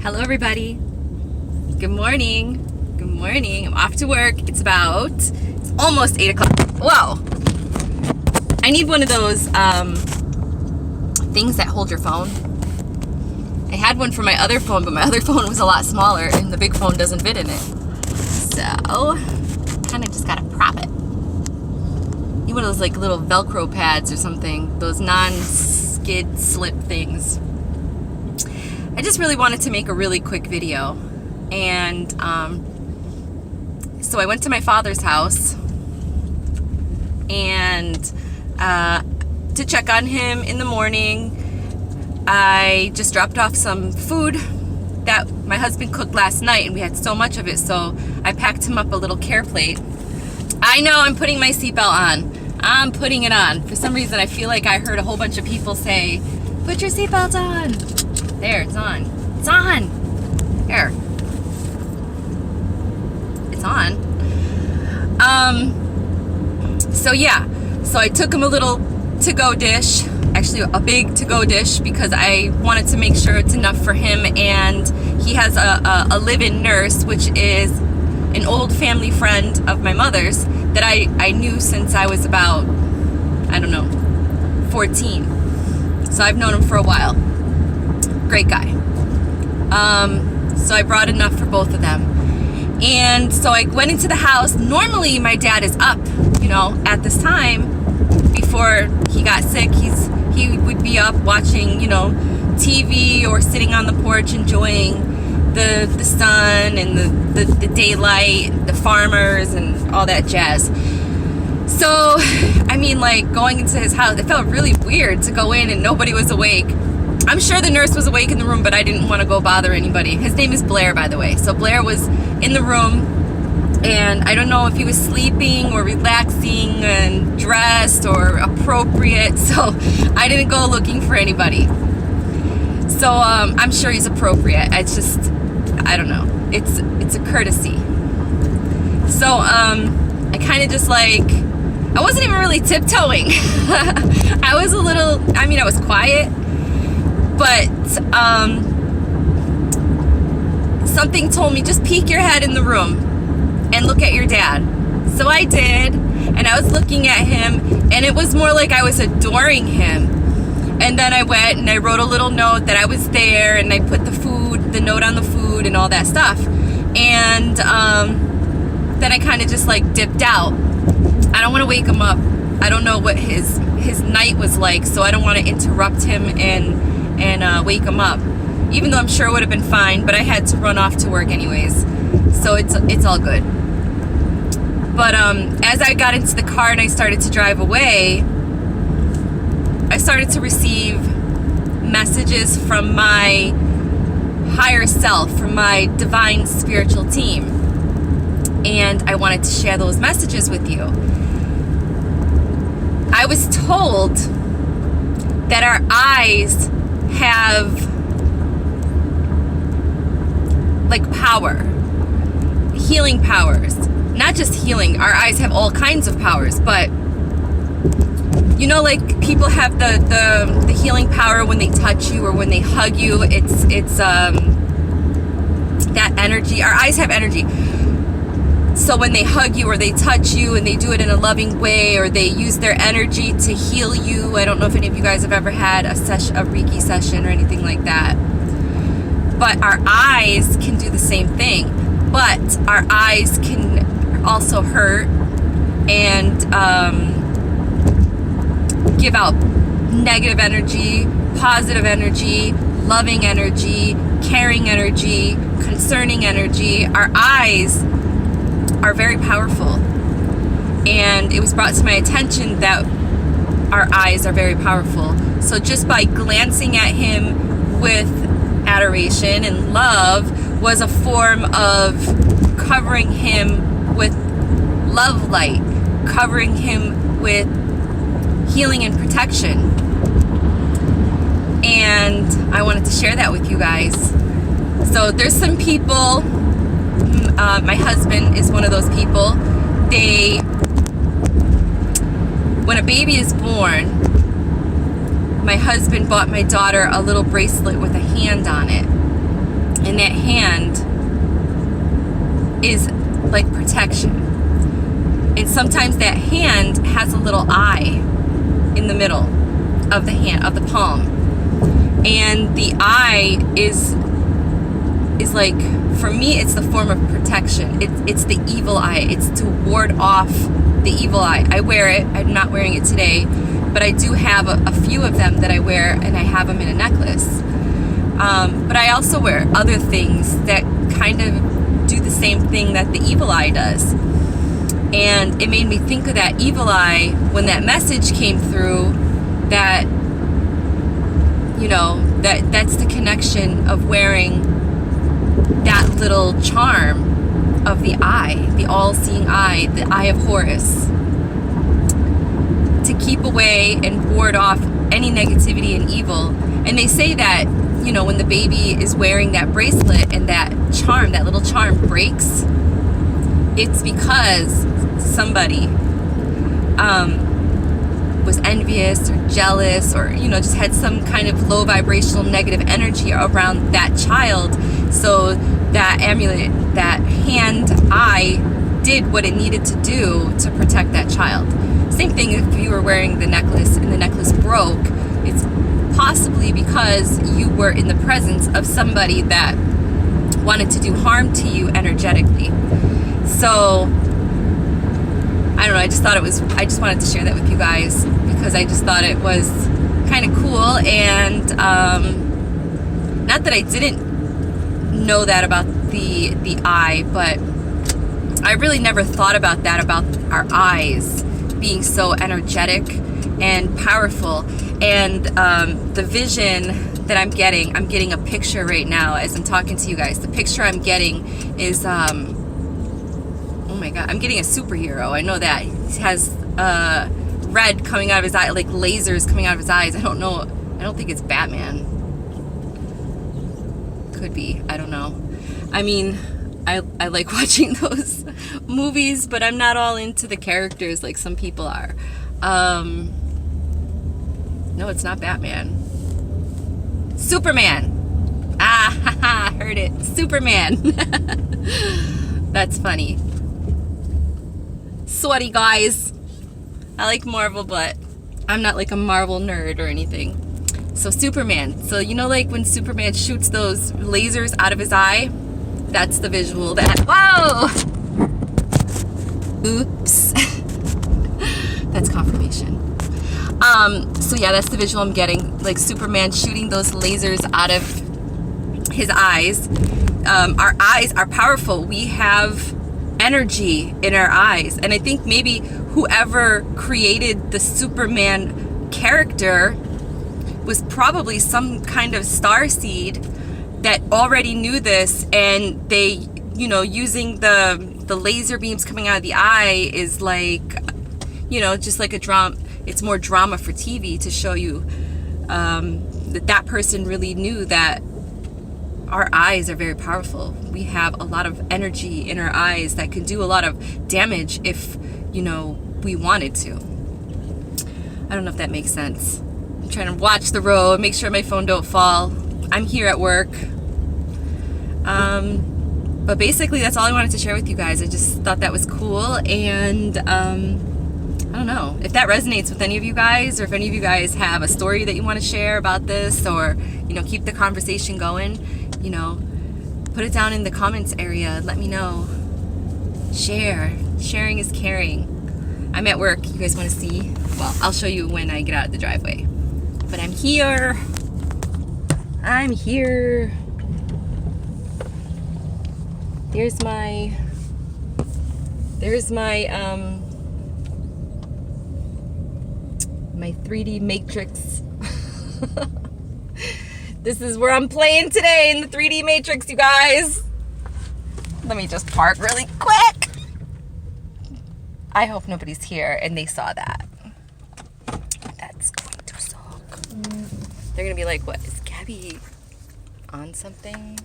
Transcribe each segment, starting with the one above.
Hello everybody. Good morning. Good morning. I'm off to work. It's almost 8 o'clock. Whoa. I need one of those things that hold your phone. I had one for my other phone, but my other phone was a lot smaller and the big phone doesn't fit in it. So, kind of just gotta prop it. Need one of those like little Velcro pads or something. Those non-skid slip things. I just really wanted to make a really quick video, and so I went to my father's house and to check on him in the morning. I just dropped off some food that my husband cooked last night, and we had so much of it, so I packed him up a little care plate. I know I'm putting my seatbelt on. I'm putting it on. For some reason, I feel like I heard a whole bunch of people say, "Put your seatbelt on." There, it's on. It's on. There. It's on. So yeah. So I took him a little to-go dish. Actually, a big to-go dish, because I wanted to make sure it's enough for him. And he has a live-in nurse, which is an old family friend of my mother's that I knew since I was about, 14. So I've known him for a while. Great guy. So I brought enough for both of them. And so I went into the house. Normally my dad is up, at this time. Before he got sick, he would be up watching, TV or sitting on the porch enjoying the sun and the daylight, the farmers and all that jazz. So, going into his house, it felt really weird to go in and nobody was awake. I'm sure the nurse was awake in the room, but I didn't want to go bother anybody. His name is Blair, by the way. So Blair was in the room, and I don't know if he was sleeping or relaxing and dressed or appropriate, so I didn't go looking for anybody. So I'm sure he's appropriate. It's just, I don't know. It's a courtesy. So I kind of just I wasn't even really tiptoeing. I was I was quiet. But something told me, just peek your head in the room and look at your dad. So I did, and I was looking at him, and it was more like I was adoring him. And then I went and I wrote a little note that I was there, and I put the note on the food and all that stuff. And then I kind of just dipped out. I don't want to wake him up. I don't know what his night was like, so I don't want to interrupt him and wake him up, even though I'm sure it would have been fine, but I had to run off to work anyways, so it's all good. But as I got into the car and I started to drive away, I started to receive messages from my higher self, from my divine spiritual team, and I wanted to share those messages with you. I was told that our eyes have power, healing powers. Not just healing, our eyes have all kinds of powers, but people have the healing power when they touch you or when they hug you. It's that energy. Our eyes have energy. So when they hug you or they touch you and they do it in a loving way, or they use their energy to heal you. I don't know if any of you guys have ever had a Reiki session or anything like that. But our eyes can do the same thing. But our eyes can also hurt and give out negative energy, positive energy, loving energy, caring energy, concerning energy. Our eyes are very powerful, and it was brought to my attention that our eyes are very powerful. So just by glancing at him with adoration and love was a form of covering him with love light, covering him with healing and protection. And I wanted to share that with you guys. So there's some people, my husband is one of those people. When a baby is born, my husband bought my daughter a little bracelet with a hand on it. And at hand is like protection. And sometimes that hand has a little eye in the middle of the hand, of the palm. And the eye is like, for me, it's the form of protection. It's the evil eye. It's to ward off the evil eye. I wear it. I'm not wearing it today, but I do have a few of them that I wear, and I have them in a necklace. But I also wear other things that kind of do the same thing that the evil eye does. And it made me think of that evil eye when that message came through, that, you know, that's the connection of wearing that little charm of the eye, the all-seeing eye, the eye of Horus, to keep away and ward off any negativity and evil. And they say that, you know, when the baby is wearing that bracelet and that charm, that little charm breaks, it's because somebody was envious or jealous, or, you know, just had some kind of low vibrational negative energy around that child. So that amulet, that hand eye, did what it needed to do to protect that child. Same thing if you were wearing the necklace and the necklace broke. It's possibly because you were in the presence of somebody that wanted to do harm to you energetically. So I don't know, I just wanted to share that with you guys, because I just thought it was kind of cool. And not that I didn't know that about the eye, but I really never thought about that, about our eyes being so energetic and powerful. And the vision that I'm getting a picture right now as I'm talking to you guys. The picture I'm getting is oh my god, I'm getting a superhero. I know that. He has red coming out of his eye, like lasers coming out of his eyes. I don't know. I don't think it's Batman. Could be. I don't know. I mean, I like watching those movies, but I'm not all into the characters like some people are. No, it's not Batman. Superman. Ah, haha, heard it. Superman. That's funny. Sweaty guys. I like Marvel, but I'm not like a Marvel nerd or anything. So Superman. So you know, like when Superman shoots those lasers out of his eye, that's the visual that, whoa! Oops. That's confirmation. So yeah, that's the visual I'm getting, like Superman shooting those lasers out of his eyes. Our eyes are powerful. We have energy in our eyes. And I think maybe whoever created the Superman character was probably some kind of starseed that already knew this, and they, you know, using the laser beams coming out of the eye is like, you know, just like a drama. It's more drama for TV to show you that person really knew that our eyes are very powerful. We have a lot of energy in our eyes that can do a lot of damage if, you know, we wanted to. I don't know if that makes sense. I'm trying to watch the road, make sure my phone don't fall. I'm here at work. But basically that's all I wanted to share with you guys. I just thought that was cool, and I don't know if that resonates with any of you guys, or if any of you guys have a story that you want to share about this, or, you know, keep the conversation going, you know, put it down in the comments area. Let me know. Sharing is caring. I'm at work. You guys want to see? Well, I'll show you when I get out of the driveway. But I'm here. There's my my 3D matrix. This is where I'm playing today, in the 3D matrix, you guys. Let me just park really quick. I hope nobody's here and they saw that. That's going to suck. They're gonna be like, what, is Gabby on something?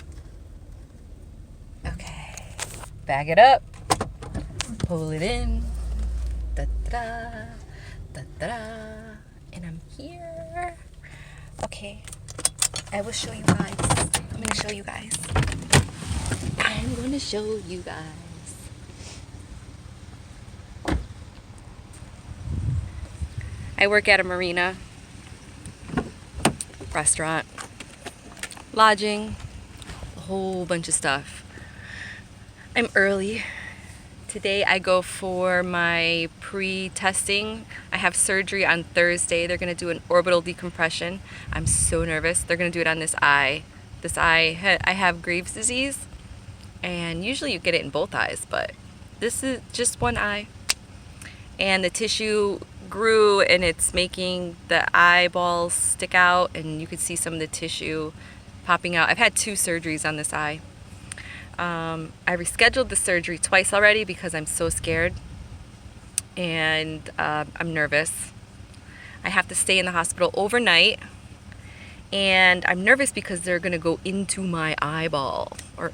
Okay, bag it up, pull it in, da-da-da, da-da-da, and I'm here. Okay, I will show you guys. I'm gonna show you guys. I'm going to show you guys. I work at a marina, restaurant, lodging, a whole bunch of stuff. I'm early. Today I go for my pre-testing. I have surgery on Thursday. They're going to do an orbital decompression. I'm so nervous. They're going to do it on this eye. I have Graves' disease, and usually you get it in both eyes, but this is just one eye. And the tissue grew and it's making the eyeballs stick out, and you could see some of the tissue popping out. I've had 2 surgeries on this eye. I rescheduled the surgery twice already because I'm so scared, and I'm nervous. I have to stay in the hospital overnight, and I'm nervous because they're gonna go into my eyeball, or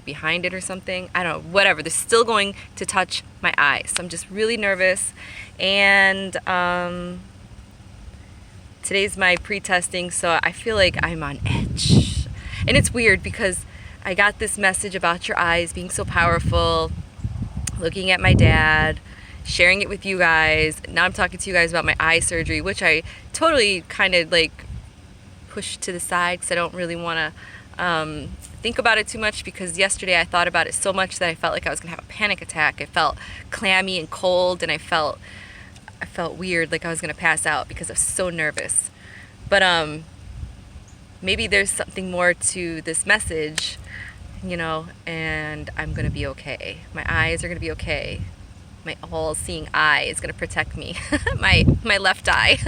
behind it or something. I don't know, whatever. They're still going to touch my eye, so I'm just really nervous. And today's my pre-testing, so I feel like I'm on edge. And it's weird because I got this message about your eyes being so powerful, looking at my dad, sharing it with you guys. Now I'm talking to you guys about my eye surgery, which I totally kind of push to the side because I don't really want to think about it too much, because yesterday I thought about it so much that I felt like I was going to have a panic attack. I felt clammy and cold, and I felt weird, like I was going to pass out because I was so nervous. But maybe there's something more to this message, and I'm going to be okay. My eyes are going to be okay. My all-seeing eye is going to protect me. my left eye.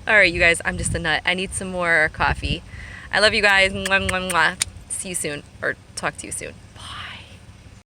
All right, you guys, I'm just a nut. I need some more coffee. I love you guys. Mwah, mwah, mwah. See you soon, or talk to you soon. Bye.